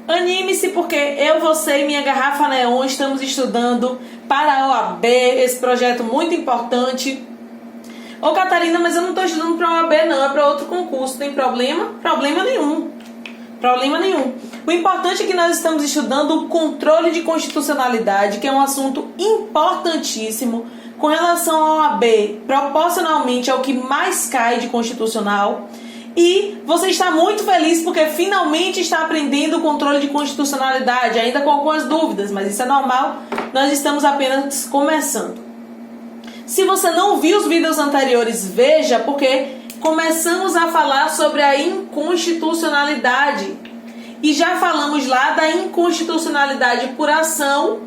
Anime-se, porque eu, você e minha garrafa neon estamos estudando para a OAB, esse projeto muito importante. Ô Catarina, mas eu não estou estudando para a OAB não, é para outro concurso. Tem problema? Problema nenhum. Problema nenhum. O importante é que nós estamos estudando o controle de constitucionalidade, que é um assunto importantíssimo com relação à OAB, proporcionalmente ao que mais cai de constitucional. E você está muito feliz porque finalmente está aprendendo o controle de constitucionalidade, ainda com algumas dúvidas, mas isso é normal, nós estamos apenas começando. Se você não viu os vídeos anteriores, veja, porque começamos a falar sobre a inconstitucionalidade. E já falamos lá da inconstitucionalidade por ação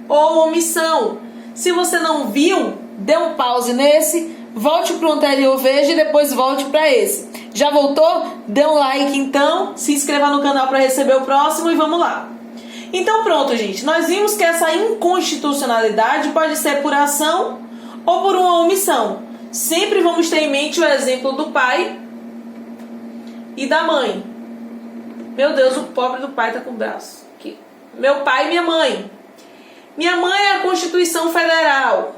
ou omissão. Se você não viu, dê um pause nesse, volte para o anterior, veja e depois volte para esse. Já voltou? Dê um like então, se inscreva no canal para receber o próximo e vamos lá. Então pronto, gente, nós vimos que essa inconstitucionalidade pode ser por ação ou por uma omissão. Sempre vamos ter em mente o exemplo do pai e da mãe. Meu Deus, o pobre do pai tá com o braço aqui. Meu pai e minha mãe. Minha mãe é a Constituição Federal.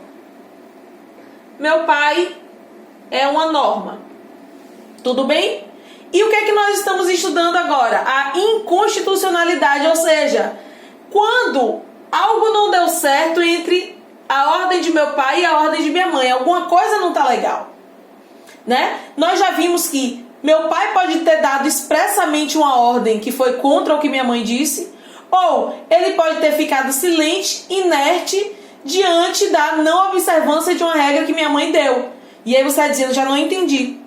Meu pai é uma norma. Tudo bem? E o que é que nós estamos estudando agora? A inconstitucionalidade, ou seja, quando algo não deu certo entre a ordem de meu pai e a ordem de minha mãe, alguma coisa não está legal, né? Nós já vimos que meu pai pode ter dado expressamente uma ordem que foi contra o que minha mãe disse, ou ele pode ter ficado silente, inerte, diante da não observância de uma regra que minha mãe deu. E aí você está dizendo, já não entendi.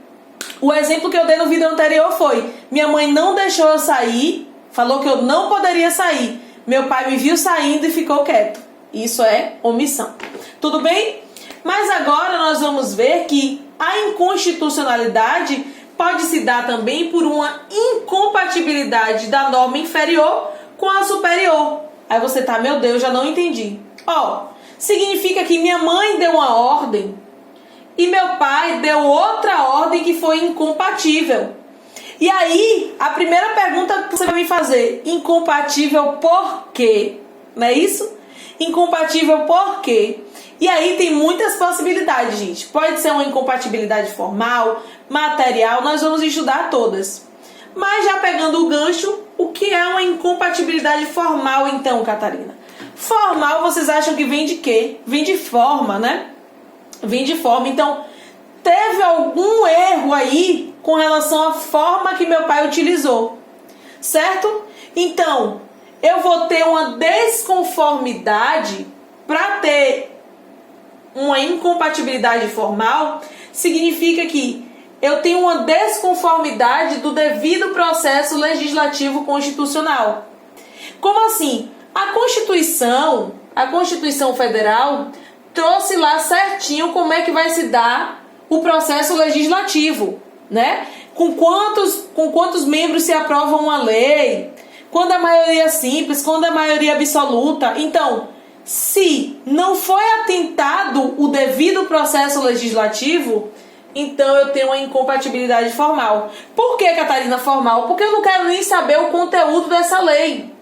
O exemplo que eu dei no vídeo anterior foi, minha mãe não deixou eu sair, falou que eu não poderia sair. Meu pai me viu saindo e ficou quieto. Isso é omissão. Tudo bem? Mas agora nós vamos ver que a inconstitucionalidade pode se dar também por uma incompatibilidade da norma inferior com a superior. Aí você tá, meu Deus, já não entendi. Ó, significa que minha mãe deu uma ordem e meu pai deu outra ordem que foi incompatível. E aí, a primeira pergunta que você vai me fazer, incompatível por quê? Não é isso? Incompatível por quê? E aí tem muitas possibilidades, gente. Pode ser uma incompatibilidade formal, material, nós vamos estudar todas. Mas já pegando o gancho, o que é uma incompatibilidade formal então, Catarina? Formal, vocês acham que vem de quê? Vem de forma, né? Vem de forma. Então, teve algum erro aí com relação à forma que meu pai utilizou, certo? Então, eu vou ter uma desconformidade para ter uma incompatibilidade formal, significa que eu tenho uma desconformidade do devido processo legislativo constitucional. Como assim? A Constituição Federal trouxe lá certinho como é que vai se dar o processo legislativo, né? Com quantos membros se aprova uma lei, quando a maioria é simples, quando a maioria é absoluta. Então, se não foi atentado o devido processo legislativo, então eu tenho uma incompatibilidade formal. Por que, Catarina, formal? Porque eu não quero nem saber o conteúdo dessa lei.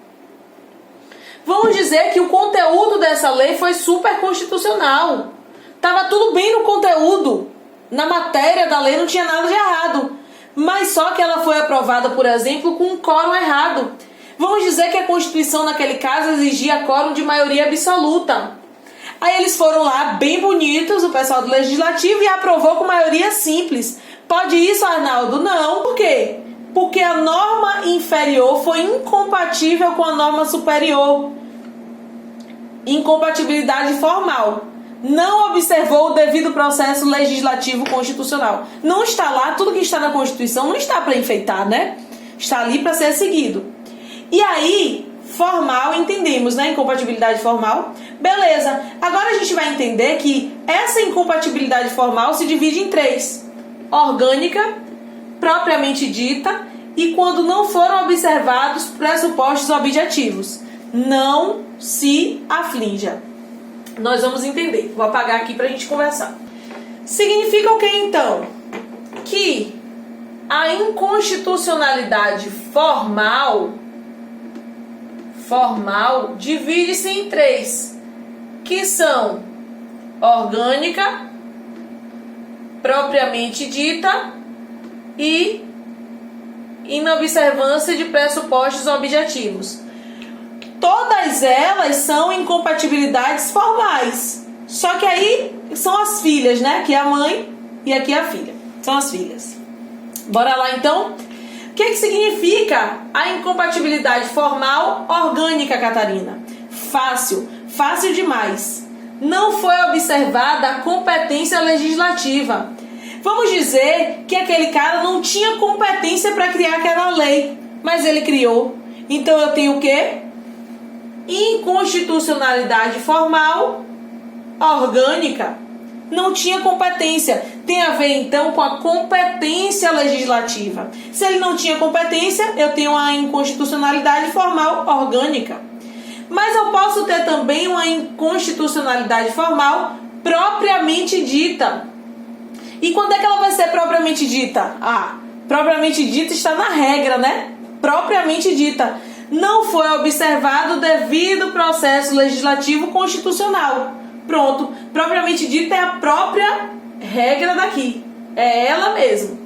Vamos dizer que o conteúdo dessa lei foi super constitucional. Estava tudo bem no conteúdo. Na matéria da lei não tinha nada de errado. Mas só que ela foi aprovada, por exemplo, com um quórum errado. Vamos dizer que a Constituição, naquele caso, exigia quórum de maioria absoluta. Aí eles foram lá, bem bonitos, o pessoal do Legislativo, e aprovou com maioria simples. Pode isso, Arnaldo? Não. Por quê? Porque a norma inferior foi incompatível com a norma superior. Incompatibilidade formal. Não observou o devido processo legislativo constitucional. Não está lá, tudo que está na Constituição não está para enfeitar, né? Está ali para ser seguido. E aí, formal, entendemos, né? Incompatibilidade formal. Beleza. Agora a gente vai entender que essa incompatibilidade formal se divide em três. Orgânica, propriamente dita, e quando não foram observados pressupostos objetivos. Não se aflinja. Nós vamos entender. Vou apagar aqui para a gente conversar. Significa o que então? Que a inconstitucionalidade formal formal divide-se em três, que são orgânica, propriamente dita e inobservância de pressupostos objetivos. Todas elas são incompatibilidades formais. Só que aí são as filhas, né? Aqui é a mãe e aqui é a filha. São as filhas. Bora lá então? O que significa a incompatibilidade formal orgânica, Catarina? Fácil, fácil demais. Não foi observada a competência legislativa. Vamos dizer que aquele cara não tinha competência para criar aquela lei, mas ele criou. Então eu tenho o quê? Inconstitucionalidade formal orgânica. Não tinha competência. Tem a ver então com a competência legislativa. Se ele não tinha competência, eu tenho a inconstitucionalidade formal orgânica. Mas eu posso ter também uma inconstitucionalidade formal propriamente dita. E quando é que ela vai ser propriamente dita? Propriamente dita está na regra, né? Propriamente dita. Não foi observado o devido processo legislativo constitucional. Pronto. Propriamente dita é a própria regra daqui. É ela mesmo.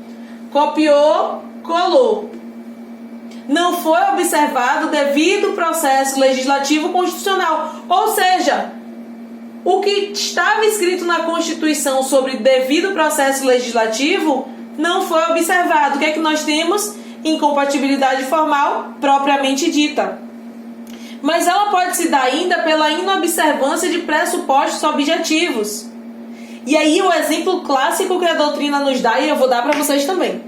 Copiou, colou. Não foi observado o devido processo legislativo constitucional. Ou seja, o que estava escrito na Constituição sobre devido processo legislativo não foi observado. O que é que nós temos? Incompatibilidade formal propriamente dita. Mas ela pode se dar ainda pela inobservância de pressupostos objetivos. E aí o exemplo clássico que a doutrina nos dá, e eu vou dar para vocês também.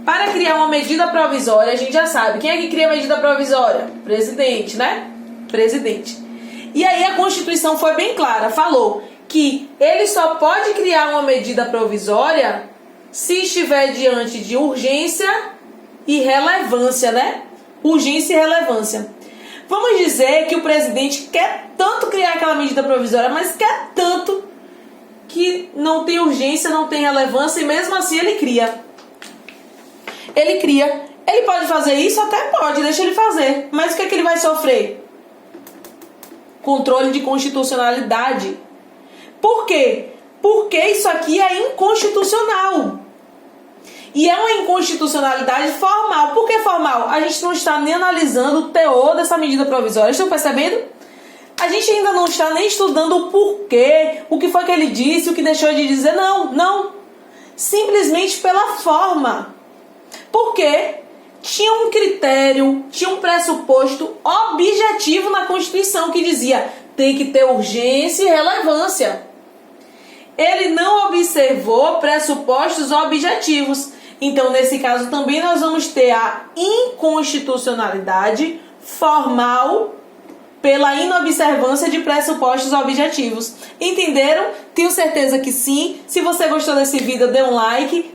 Para criar uma medida provisória, a gente já sabe. Quem é que cria a medida provisória? Presidente, né? Presidente. E aí a Constituição foi bem clara, falou que ele só pode criar uma medida provisória se estiver diante de urgência e relevância, né? Urgência e relevância. Vamos dizer que o presidente quer tanto criar aquela medida provisória, mas quer tanto que não tem urgência, não tem relevância e mesmo assim ele cria. Ele cria. Ele pode fazer isso? Até pode, deixa ele fazer. Mas o que é que ele vai sofrer? Controle de constitucionalidade. Por quê? Porque isso aqui é inconstitucional. E é uma inconstitucionalidade formal. Por que formal? A gente não está nem analisando o teor dessa medida provisória. Estão percebendo? A gente ainda não está nem estudando o porquê, o que foi que ele disse, o que deixou de dizer. Não. Simplesmente pela forma. Porque tinha um critério, tinha um pressuposto objetivo na Constituição que dizia tem que ter urgência e relevância. Ele não observou pressupostos objetivos. Então, nesse caso, também nós vamos ter a inconstitucionalidade formal pela inobservância de pressupostos objetivos. Entenderam? Tenho certeza que sim. Se você gostou desse vídeo, dê um like.